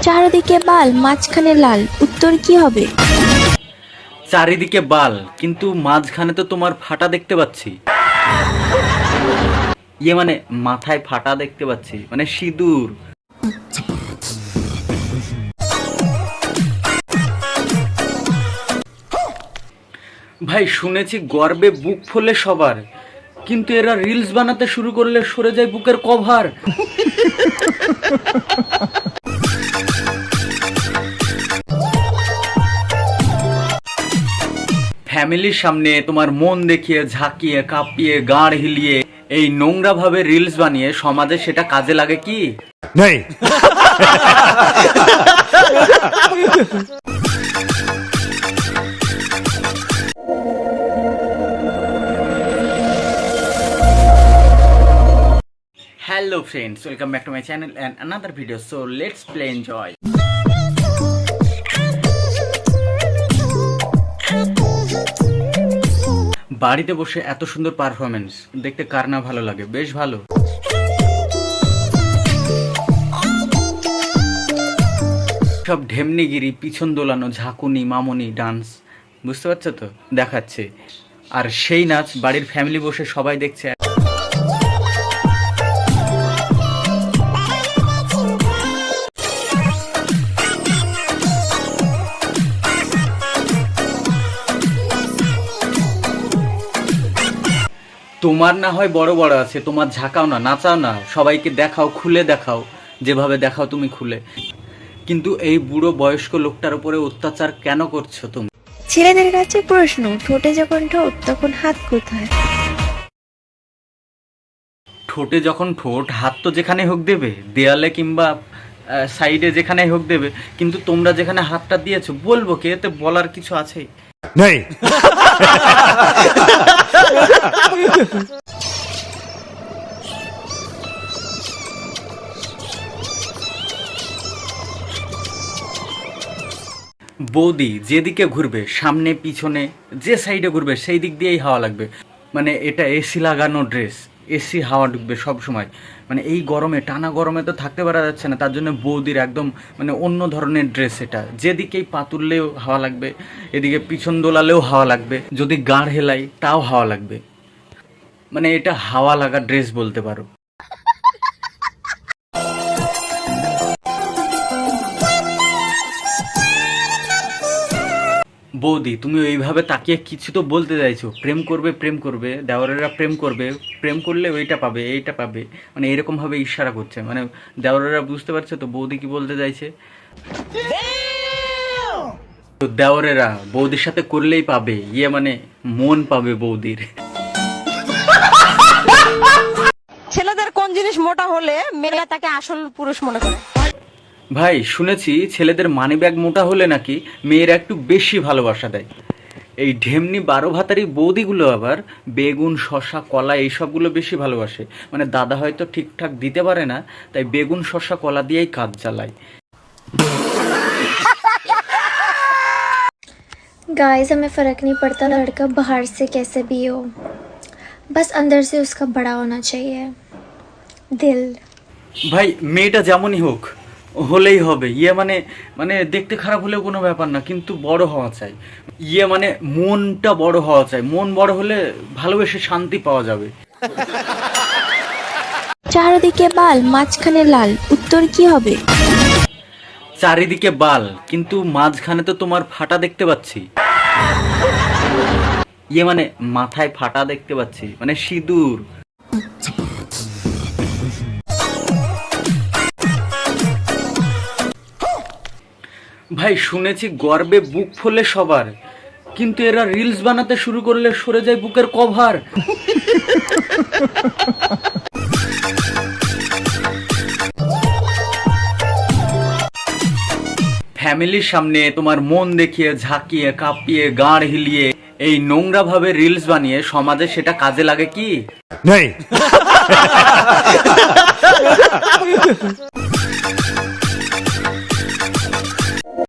চারদিকে বাল মাঝখানে লাল, উত্তর কি হবে? চারিদিকে বাল কিন্তু মাঝখানে তো তোমার ফাটা দেখতে পাচ্ছি। মানে মাথায় ফাটা দেখতে পাচ্ছি, মানে সিঁদুর। ভাই শুনেছি গর্বে বুক ফোলে সবার, কিন্তু এরা রিলস বানাতে শুরু করলে সরে যায় বুকের কভার। ফ্যামিলির সামনে তোমার মন দেখিয়ে, ঝাঁকিয়ে, কাঁপিয়ে, গাঁড় হিলিয়ে এই নোংরা ভাবে রিলস বানিয়ে সমাজে সেটা কাজে লাগে কি? नहीं। Hello friends, welcome back to my channel and another video. So let's play enjoy. বাড়িতে বসে এত সুন্দর পারফরমেন্স দেখতে কার না ভালো লাগে? বেশ ভালো। সব ঢেমনিগিরি, পিছন দোলানো, ঝাঁকুনি, মামনি ডান্স, বুঝতে পারছো তো? দেখাচ্ছে। আর সেই নাচ বাড়ির ফ্যামিলি বসে সবাই দেখছে। তোমার না হয় বড় বড় আছে, তোমার ঝাঁকাও না, নাচাও না, সবাইকে দেখাও, খুলে দেখাও, যেভাবে দেখাও তুমি খুলে। কিন্তু এই বুড়ো বয়স্ক লোকটার উপরে অত্যাচার কেন করছো তুমি? ছেলেদের কাছে প্রশ্ন, ঠোঁটে যখন ঠোঁট তখন হাত কোথায়? ঠোঁটে যখন ঠোঁট, হাত তো যেখানে হোক দেবে, দেয়ালে কিংবা সাইডে যেখানে হোক দেবে। কিন্তু তোমরা যেখানে হাতটা দিয়েছো, বলবো কি? এতে বলার কিছু আছে? नहीं। বৌদি যেদিকে ঘুরবে, সামনে পিছনে যে সাইডে ঘুরবে সেই দিক দিয়েই হাওয়া লাগবে। মানে এটা এসি লাগানো ড্রেস, এসি হাওয়া ঢুকবে সব সময়। মানে এই গরমে, টানা গরমে তো থাকতে পারা যাচ্ছে না, তার জন্য বৌদির একদম মানে অন্য ধরনের ড্রেস এটা। যেদিকেই পা তুললেও হাওয়া লাগবে, এদিকে পিছন দোলালেও হাওয়া লাগবে, যদি গাঁড় হেলাই তাও হাওয়া লাগবে। মানে এটা হাওয়া লাগা ড্রেস বলতে পারো। বৌদি তুমি ওইভাবে তাকিয়ে কিছু তো বলতে চাইছো, প্রেম করবে, প্রেম করবে, দেওরেরা প্রেম করবে, প্রেম করলে ওইটা পাবে, এইটা পাবে, মানে এরকম ভাবে ইশারা করছে। মানে দেওরেরা বুঝতে পারছে তো বৌদি কি বলতে চাইছে? তো দেওরেরা বৌদির সাথে করলেই পাবে, মানে মন পাবে বৌদির। ছেলেদের কোন জিনিস মোটা হলে মেয়েরা তাকে আসল পুরুষ মনে করে? ভাই শুনেছি ছেলেদের মানি ব্যাগ মোটা হলে নাকি মেয়েরা একটু বেশি ভালোবাসা দেয়। এই ঢেমনি 12 ভাতারি বৌদিগুলো আবার বেগুন, শসা, কলা এইসবগুলো বেশি ভালোবাসে। মানে দাদা হয়তো ঠিকঠাক দিতে পারে না, তাই বেগুন, শসা, কলা দিয়েই কাজ চালায়। गाइस हमें फर्क नहीं पड़ता लड़का बाहर से कैसे भी हो, बस अंदर से उसका बड़ा होना चाहिए दिल। ভাই মেয়েটা যেমনই হোক, হলেই হবে। মানে মানে দেখতে খারাপ হলেও কোনো ব্যাপার না, কিন্তু বড় হওয়া চাই। মানে মনটা বড় হওয়া চাই। মন বড় হলে ভালোবেসে শান্তি পাওয়া যাবে। চারদিকে বাল মাঝখানে লাল, উত্তর কি হবে? চারিদিকে বাল কিন্তু মাঝখানে তো তোমার ফাটা দেখতে পাচ্ছি। মানে মাথায় ফাটা দেখতে পাচ্ছি, মানে সিঁদুর। ভাই শুনেছি গর্বে বুক ফোলে সবার, কিন্তু এরা রিলস বানাতে শুরু করলে সরে যায় বুকের কভার। ফ্যামিলির সামনে তোমার মন দেখিয়ে, ঝাঁকিয়ে, কাঁপিয়ে, গাঁড় হিলিয়ে এই নোংরা ভাবে রিলস বানিয়ে সমাজে সেটা কাজে লাগে কি? नहीं।